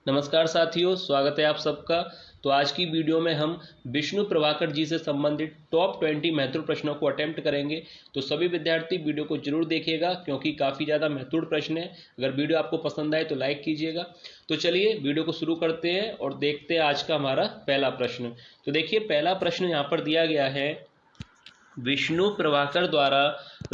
नमस्कार साथियों, स्वागत है आप सबका। तो आज की वीडियो में हम विष्णु प्रभाकर जी से संबंधित टॉप 20 महत्वपूर्ण प्रश्नों को अटेम्प्ट करेंगे। तो सभी विद्यार्थी वीडियो को जरूर देखिएगा क्योंकि काफ़ी ज़्यादा महत्वपूर्ण प्रश्न है। अगर वीडियो आपको पसंद आए तो लाइक कीजिएगा। तो चलिए वीडियो को शुरू करते हैं और देखते हैं आज का हमारा पहला प्रश्न। तो देखिए, पहला प्रश्न यहाँ पर दिया गया है, विष्णु प्रभाकर द्वारा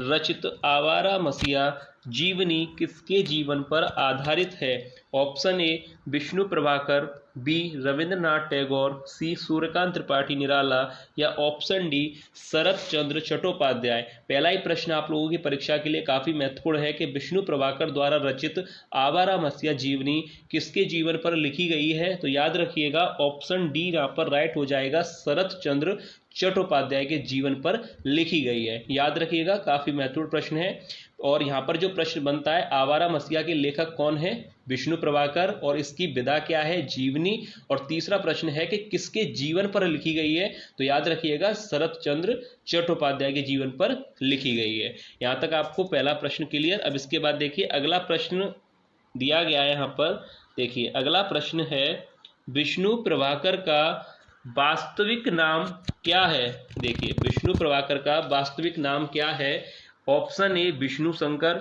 रचित आवारा मसीहा जीवनी किसके जीवन पर आधारित है? Option A Vishnu Prabhakar, B Rabindranath Tagore, C Suryakant Tripathi Nirala या ऑप्शन डी शरत चंद्र चट्टोपाध्याय। पहला ही प्रश्न आप लोगों की परीक्षा के लिए काफी महत्वपूर्ण है कि विष्णु प्रभाकर द्वारा रचित आवारा मसीहा जीवनी किसके जीवन पर लिखी गई है? तो याद रखिएगा ऑप्शन डी यहाँ पर राइट हो जाएगा, शरत चंद्र चट्टोपाध्याय के जीवन पर लिखी गई है। याद रखिएगा, काफी महत्वपूर्ण प्रश्न है। और यहाँ पर जो प्रश्न बनता है, आवारा मसीहा के लेखक कौन है? विष्णु प्रभाकर। और इसकी विधा क्या है? जीवनी। और तीसरा प्रश्न है कि किसके जीवन पर लिखी गई है? तो याद रखिएगा शरत चंद्र चट्टोपाध्याय के जीवन पर लिखी गई है। यहाँ तक आपको पहला प्रश्न क्लियर। अब इसके बाद देखिए अगला प्रश्न दिया गया है यहाँ पर। देखिए अगला प्रश्न है, विष्णु प्रभाकर का वास्तविक नाम क्या है? देखिए विष्णु प्रभाकर का वास्तविक नाम क्या है? ऑप्शन ए विष्णु शंकर,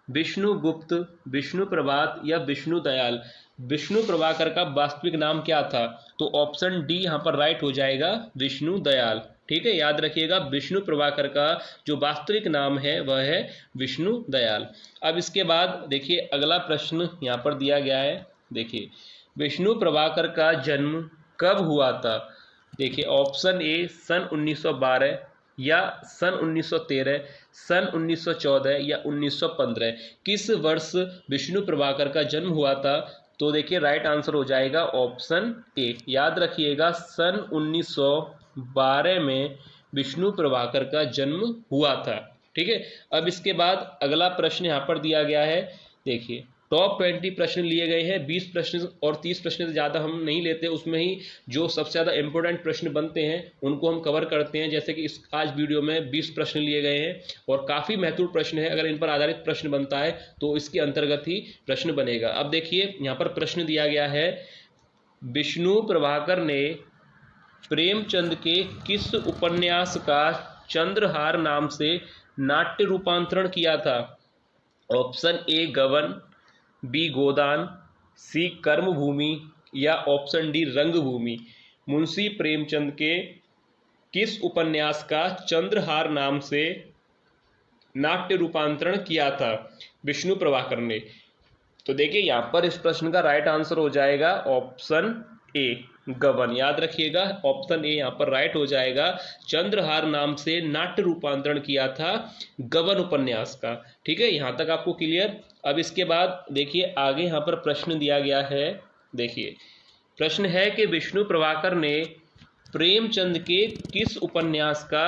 विष्णु गुप्त, विष्णु प्रभात या विष्णु दयाल। विष्णु प्रभाकर का वास्तविक नाम क्या था? तो ऑप्शन डी यहाँ पर राइट हो जाएगा, विष्णु दयाल। ठीक है, याद रखिएगा विष्णु प्रभाकर का जो वास्तविक नाम है वह है विष्णु दयाल। अब इसके बाद देखिए अगला प्रश्न यहाँ पर दिया गया है। देखिए विष्णु प्रभाकर का जन्म कब हुआ था? देखिए ऑप्शन ए सन 1912 या सन 1913, सन 1914 या 1915। किस वर्ष विष्णु प्रभाकर का जन्म हुआ था? तो देखिए राइट आंसर हो जाएगा ऑप्शन ए। याद रखिएगा सन 1912 में विष्णु प्रभाकर का जन्म हुआ था। ठीक है, अब इसके बाद अगला प्रश्न यहाँ पर दिया गया है। देखिए टॉप 20 प्रश्न लिए गए हैं, 20 प्रश्न और 30 प्रश्न से ज़्यादा हम नहीं लेते। उसमें ही जो सबसे ज़्यादा इंपॉर्टेंट प्रश्न बनते हैं उनको हम कवर करते हैं। जैसे कि इस आज वीडियो में 20 प्रश्न लिए गए हैं और काफ़ी महत्वपूर्ण प्रश्न है। अगर इन पर आधारित प्रश्न बनता है तो इसके अंतर्गत ही प्रश्न बनेगा। अब देखिए यहाँ पर प्रश्न दिया गया है, विष्णु प्रभाकर ने प्रेमचंद के किस उपन्यास का चंद्रहार नाम से नाट्य रूपांतरण किया था? ऑप्शन ए गबन, बी गोदान, सी कर्मभूमि या ऑप्शन डी रंगभूमि। मुंशी प्रेमचंद के किस उपन्यास का चंद्रहार नाम से नाट्य रूपांतरण किया था विष्णु प्रभाकर ने? तो देखिए यहाँ पर इस प्रश्न का राइट आंसर हो जाएगा ऑप्शन ए गबन। याद रखिएगा ऑप्शन ए यहाँ पर राइट हो जाएगा, चंद्रहार नाम से नाट्य रूपांतरण किया था गबन उपन्यास का। ठीक है, यहाँ तक आपको क्लियर। अब इसके बाद देखिए आगे यहाँ पर प्रश्न दिया गया है। देखिए प्रश्न है कि विष्णु प्रभाकर ने प्रेमचंद के किस उपन्यास का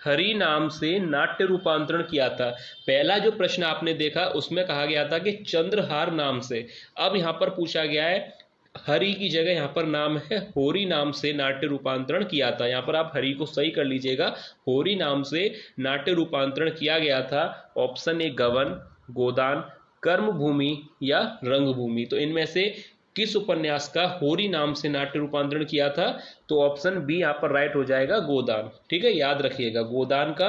हरि नाम से नाट्य रूपांतरण किया था? पहला जो प्रश्न आपने देखा उसमें कहा गया था कि चंद्रहार नाम से। अब यहाँ पर पूछा गया है हरि की जगह यहाँ पर नाम है होरी नाम से नाट्य रूपांतरण किया था। यहाँ पर आप हरि को सही कर लीजिएगा, होरी नाम से नाट्य रूपांतरण किया गया था। ऑप्शन ए गबन, गोदान, कर्मभूमि या रंगभूमि। तो इनमें से किस उपन्यास का होरी नाम से नाट्य रूपांतरण किया था? तो ऑप्शन बी यहाँ पर राइट हो जाएगा, गोदान। ठीक है, याद रखिएगा गोदान का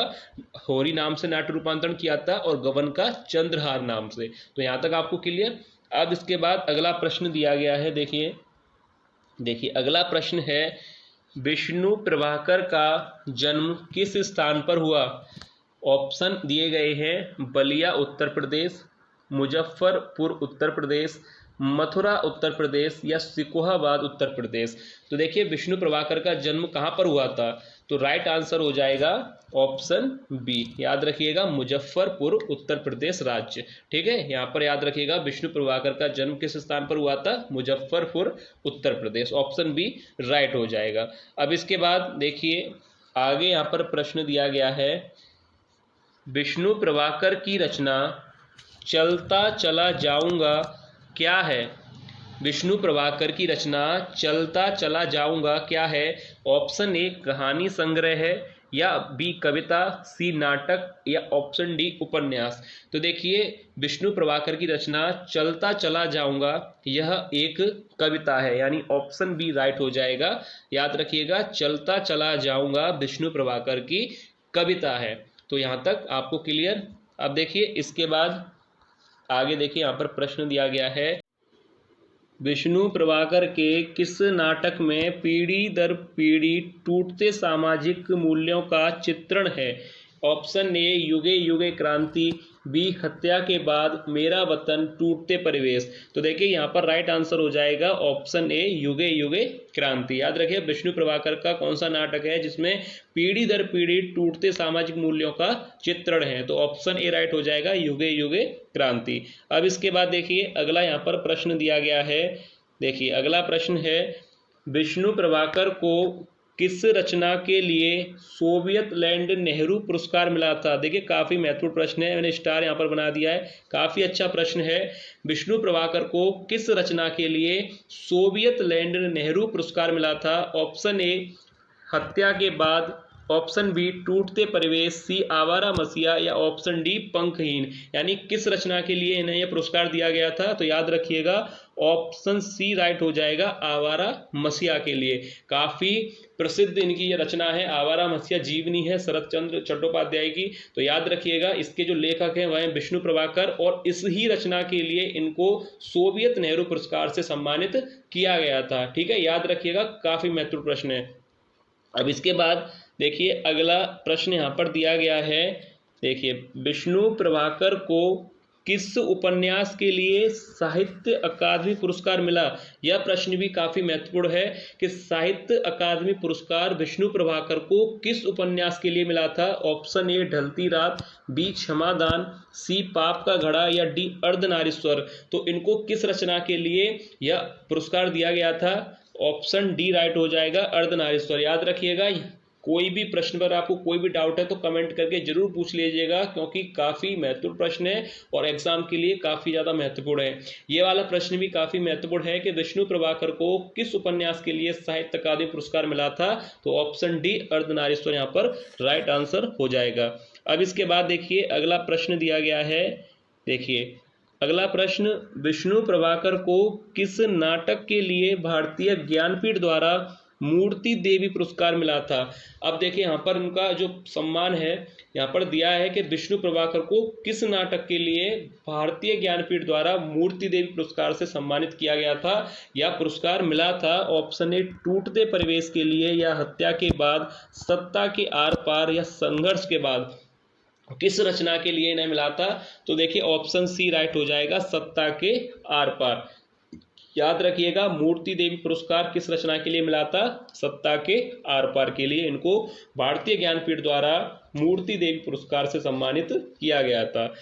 होरी नाम से नाट्य रूपांतरण किया था और गबन का चंद्रहार नाम से। तो यहाँ तक आपको क्लियर। अब इसके बाद अगला प्रश्न दिया गया है। देखिए अगला प्रश्न है, विष्णु प्रभाकर का जन्म किस स्थान पर हुआ? ऑप्शन दिए गए हैं, बलिया उत्तर प्रदेश, मुजफ्फरपुर उत्तर प्रदेश, मथुरा उत्तर प्रदेश या सिकोहाबाद उत्तर प्रदेश। तो देखिए विष्णु प्रभाकर का जन्म कहाँ पर हुआ था? तो राइट आंसर हो जाएगा ऑप्शन बी। याद रखिएगा मुजफ्फरपुर उत्तर प्रदेश राज्य। ठीक है, यहाँ पर याद रखिएगा विष्णु प्रभाकर का जन्म किस स्थान पर हुआ था? Muzaffarpur Uttar Pradesh. Option B right हो जाएगा। अब इसके बाद देखिए आगे यहाँ पर प्रश्न दिया गया है, विष्णु प्रभाकर की रचना चलता चला जाऊंगा क्या है? विष्णु प्रभाकर की रचना चलता चला जाऊंगा क्या है? ऑप्शन ए कहानी संग्रह है, या बी कविता, सी नाटक या ऑप्शन डी उपन्यास। तो देखिए विष्णु प्रभाकर की रचना चलता चला जाऊंगा यह एक कविता है, यानी ऑप्शन बी राइट हो जाएगा। याद रखिएगा, चलता चला जाऊंगा विष्णु प्रभाकर की कविता है। तो यहाँ तक आपको क्लियर। अब देखिए इसके बाद आगे देखिए, यहाँ पर प्रश्न दिया गया है, विष्णु प्रभाकर के किस नाटक में पीढ़ी दर पीढ़ी टूटते सामाजिक मूल्यों का चित्रण है? ऑप्शन ए युगे युगे क्रांति, बी हत्या के बाद, मेरा वतन, टूटते परिवेश। तो देखिए यहाँ पर राइट आंसर हो जाएगा ऑप्शन ए युगे युगे क्रांति। याद रखिए विष्णु प्रभाकर का कौन सा नाटक है जिसमें पीढ़ी दर पीढ़ी टूटते सामाजिक मूल्यों का चित्रण है? तो ऑप्शन ए राइट हो जाएगा युगे युगे क्रांति। अब इसके बाद देखिए अगला यहाँ पर प्रश्न दिया गया है। देखिए अगला प्रश्न है, विष्णु प्रभाकर को किस रचना के लिए सोवियत लैंड नेहरू पुरस्कार मिला था? देखिए काफी महत्वपूर्ण प्रश्न है, मैंने स्टार यहाँ पर बना दिया है, काफी अच्छा प्रश्न है। विष्णु प्रभाकर को किस रचना के लिए सोवियत लैंड नेहरू पुरस्कार मिला था? ऑप्शन ए हत्या के बाद, ऑप्शन बी टूटते परिवेश, सी आवारा मसीहा या ऑप्शन डी पंखहीन। यानी किस रचना के लिए इन्हें यह पुरस्कार दिया गया था? तो याद रखिएगा ऑप्शन सी राइट हो जाएगा, आवारा मसीहा के लिए। काफी प्रसिद्ध इनकी यह रचना है, आवारा मसीहा जीवनी है शरत चंद्र चट्टोपाध्याय की। तो याद रखिएगा इसके जो लेखक हैं वह विष्णु प्रभाकर, और इस ही रचना के लिए इनको सोवियत नेहरू पुरस्कार से सम्मानित किया गया था। ठीक है, याद रखिएगा, काफी महत्वपूर्ण प्रश्न है। अब इसके बाद देखिए अगला प्रश्न यहाँ पर दिया गया है। देखिए विष्णु प्रभाकर को किस उपन्यास के लिए साहित्य अकादमी पुरस्कार मिला? यह प्रश्न भी काफी महत्वपूर्ण है कि साहित्य अकादमी पुरस्कार विष्णु प्रभाकर को किस उपन्यास के लिए मिला था? ऑप्शन ए ढलती रात, बी क्षमादान, सी पाप का घड़ा या डी अर्धनारीश्वर। तो इनको किस रचना के लिए यह पुरस्कार दिया गया था? ऑप्शन डी राइट हो जाएगा, अर्धनारीश्वर। याद रखिएगा, कोई भी प्रश्न पर आपको कोई भी डाउट है तो कमेंट करके जरूर पूछ लीजिएगा, क्योंकि काफी महत्वपूर्ण प्रश्न है और एग्जाम के लिए काफी ज्यादा महत्वपूर्ण है। ये वाला प्रश्न भी काफी महत्वपूर्ण है कि विष्णु प्रभाकर को किस उपन्यास के लिए साहित्य अकादमी पुरस्कार मिला था? तो ऑप्शन डी अर्धनारीश्वर यहाँ पर राइट आंसर हो जाएगा। अब इसके बाद देखिए अगला प्रश्न दिया गया है। देखिए अगला प्रश्न, विष्णु प्रभाकर को किस नाटक के लिए भारतीय ज्ञानपीठ द्वारा मूर्ति देवी पुरस्कार मिला था? अब देखिए यहाँ पर उनका जो सम्मान है यहाँ पर दिया है कि विष्णु प्रभाकर को किस नाटक के लिए भारतीय ज्ञानपीठ द्वारा मूर्ति देवी पुरस्कार से सम्मानित किया गया था या पुरस्कार मिला था? ऑप्शन ए टूटते परिवेश के लिए, या हत्या के बाद, सत्ता के आर पार या संघर्ष के बाद। किस रचना के लिए इन्हें मिला था? तो देखिए ऑप्शन सी राइट हो जाएगा, सत्ता के आर पार। याद रखिएगा मूर्ति देवी पुरस्कार किस रचना के लिए मिला था? सत्ता के आर पार के लिए इनको भारतीय ज्ञानपीठ द्वारा मूर्ति देवी पुरस्कार से सम्मानित किया गया था।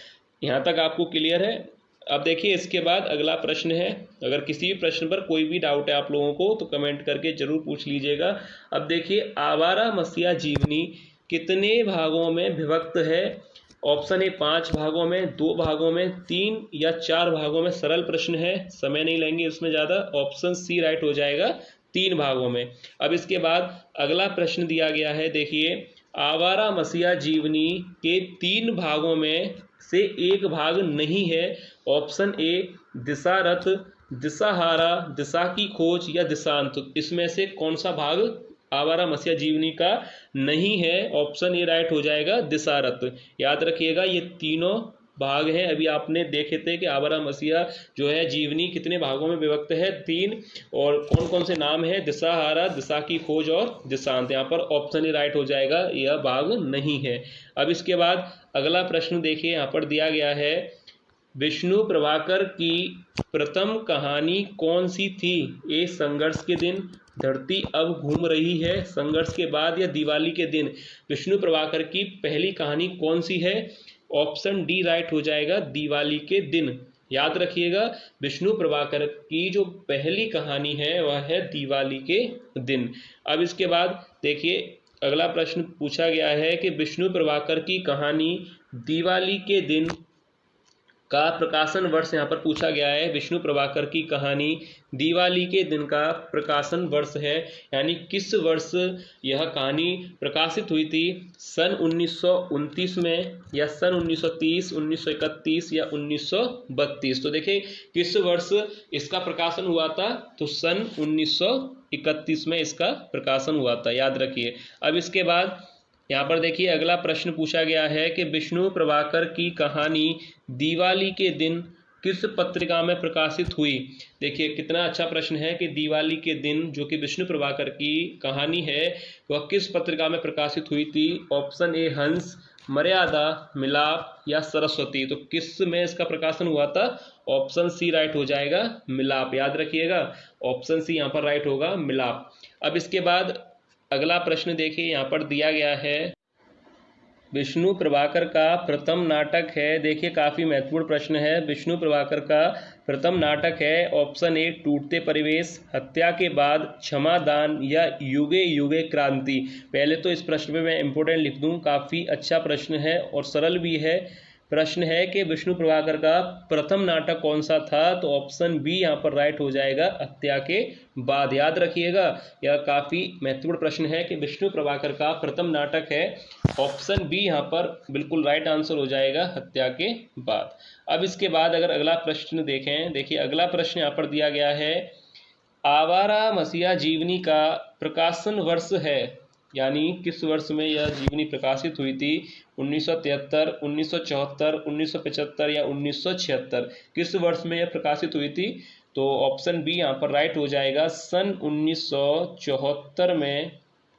यहाँ तक आपको क्लियर है? अब देखिए इसके बाद अगला प्रश्न है। अगर किसी भी प्रश्न पर कोई भी डाउट है आप लोगों को तो कमेंट करके जरूर पूछ लीजिएगा। अब देखिए आवारा मसीहा जीवनी कितने भागों में विभक्त है? ऑप्शन ए 5 भागों में, 2 भागों में, 3 या 4 भागों में। सरल प्रश्न है, समय नहीं लेंगे इसमें ज़्यादा। ऑप्शन सी राइट हो जाएगा, 3 भागों में। अब इसके बाद अगला प्रश्न दिया गया है। देखिए आवारा मसीहा जीवनी के 3 भागों में से एक भाग नहीं है। ऑप्शन ए दिशा रथ, दिशाहारा, दिशा की खोज या दिशांत। इसमें से कौन सा भाग आवारा मसीहा जीवनी का नहीं है? ऑप्शन ए राइट हो जाएगा, दिशारथ। याद रखिएगा ये तीनों भाग हैं। अभी आपने देखे थे कि आवारा मसीहा जो है जीवनी कितने भागों में विभक्त है? 3। और कौन कौन से नाम है? दिशाहारा, दिशा की खोज और दिशांत। यहाँ पर ऑप्शन ए राइट हो जाएगा, यह भाग नहीं है। अब इसके बाद अगला प्रश्न देखिए, यहाँ पर दिया गया है, विष्णु प्रभाकर की प्रथम कहानी कौन सी थी? ए संघर्ष के दिन, धरती अब घूम रही है, संघर्ष के बाद या दिवाली के दिन। विष्णु प्रभाकर की पहली कहानी कौन सी है? ऑप्शन डी राइट हो जाएगा, दिवाली के दिन। याद रखिएगा विष्णु प्रभाकर की जो पहली कहानी है वह है दिवाली के दिन। अब इसके बाद देखिए अगला प्रश्न पूछा गया है कि विष्णु प्रभाकर की कहानी दिवाली के दिन का प्रकाशन वर्ष यहाँ पर पूछा गया है। विष्णु प्रभाकर की कहानी दिवाली के दिन का प्रकाशन वर्ष है, यानी किस वर्ष यह कहानी प्रकाशित हुई थी, सन 1929 में या सन 1930, 1931 या 1932। तो देखिए किस वर्ष इसका प्रकाशन हुआ था, तो सन 1931 में इसका प्रकाशन हुआ था, याद रखिए। अब इसके बाद यहाँ पर देखिए अगला प्रश्न पूछा गया है कि विष्णु प्रभाकर की कहानी दिवाली के दिन किस पत्रिका में प्रकाशित हुई। देखिए कितना अच्छा प्रश्न है कि दिवाली के दिन जो कि विष्णु प्रभाकर की कहानी है वह किस पत्रिका में प्रकाशित हुई थी। ऑप्शन ए हंस, मर्यादा, मिलाप या सरस्वती। तो किस में इसका प्रकाशन हुआ था, ऑप्शन सी राइट हो जाएगा, मिलाप। याद रखिएगा ऑप्शन सी यहाँ पर राइट होगा, मिलाप। अब इसके बाद अगला प्रश्न देखिए यहाँ पर दिया गया है, विष्णु प्रभाकर का प्रथम नाटक है। देखिए काफ़ी महत्वपूर्ण प्रश्न है। विष्णु प्रभाकर का प्रथम नाटक है, ऑप्शन ए टूटते परिवेश, हत्या के बाद, क्षमादान या युगे युगे क्रांति। पहले तो इस प्रश्न पे मैं इंपोर्टेंट लिख दूं, काफ़ी अच्छा प्रश्न है और सरल भी है। प्रश्न है कि विष्णु प्रभाकर का प्रथम नाटक कौन सा था, तो ऑप्शन बी यहाँ पर राइट हो जाएगा, हत्या के बाद। याद रखिएगा यह काफ़ी महत्वपूर्ण प्रश्न है कि विष्णु प्रभाकर का प्रथम नाटक है, ऑप्शन बी यहाँ पर बिल्कुल राइट आंसर हो जाएगा, हत्या के बाद। अब इसके बाद अगर अगला प्रश्न देखें, देखिए अगला प्रश्न यहाँ पर दिया गया है, आवारा मसीहा जीवनी का प्रकाशन वर्ष है, यानी किस वर्ष में यह जीवनी प्रकाशित हुई थी, 1973, 1974, 1975 या 1976। किस वर्ष में यह प्रकाशित हुई थी, तो ऑप्शन बी यहाँ पर राइट हो जाएगा, सन 1974 में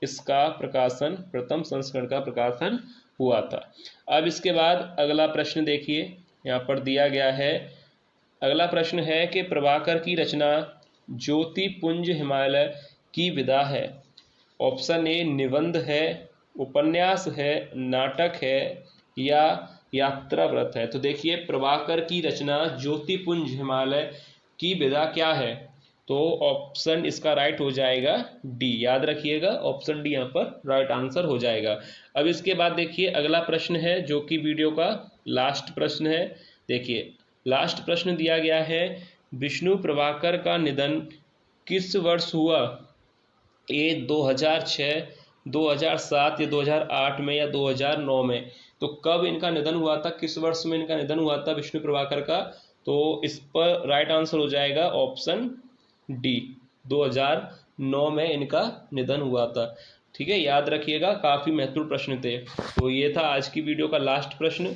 इसका प्रकाशन, प्रथम संस्करण का प्रकाशन हुआ था। अब इसके बाद अगला प्रश्न देखिए यहाँ पर दिया गया है। अगला प्रश्न है कि प्रभाकर की रचना ज्योतिपुंज हिमालय की विधा है। ऑप्शन ए निबंध है, उपन्यास है, नाटक है या यात्रा व्रत है। तो देखिए प्रभाकर की रचना ज्योतिपुंज हिमालय की विधा क्या है, तो ऑप्शन इसका राइट हो जाएगा डी। याद रखिएगा ऑप्शन डी यहाँ पर राइट आंसर हो जाएगा। अब इसके बाद देखिए अगला प्रश्न है जो कि वीडियो का लास्ट प्रश्न है। देखिए लास्ट प्रश्न दिया गया है, विष्णु प्रभाकर का निधन किस वर्ष हुआ, ए 2006, 2007 या 2008 में या 2009 में। तो कब इनका निधन हुआ था, किस वर्ष में इनका निधन हुआ था विष्णु प्रभाकर का, तो इस पर राइट आंसर हो जाएगा ऑप्शन डी, 2009 में इनका निधन हुआ था। ठीक है, याद रखिएगा काफ़ी महत्वपूर्ण प्रश्न थे। तो ये था आज की वीडियो का लास्ट प्रश्न।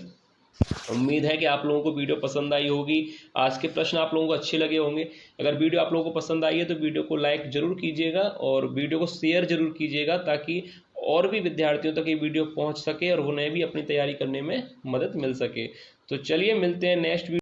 उम्मीद है कि आप लोगों को वीडियो पसंद आई होगी, आज के प्रश्न आप लोगों को अच्छे लगे होंगे। अगर वीडियो आप लोगों को पसंद आई है तो वीडियो को लाइक जरूर कीजिएगा और वीडियो को शेयर जरूर कीजिएगा, ताकि और भी विद्यार्थियों तक ये वीडियो पहुंच सके और उन्हें भी अपनी तैयारी करने में मदद मिल सके। तो चलिए मिलते हैं नेक्स्ट वीडियो।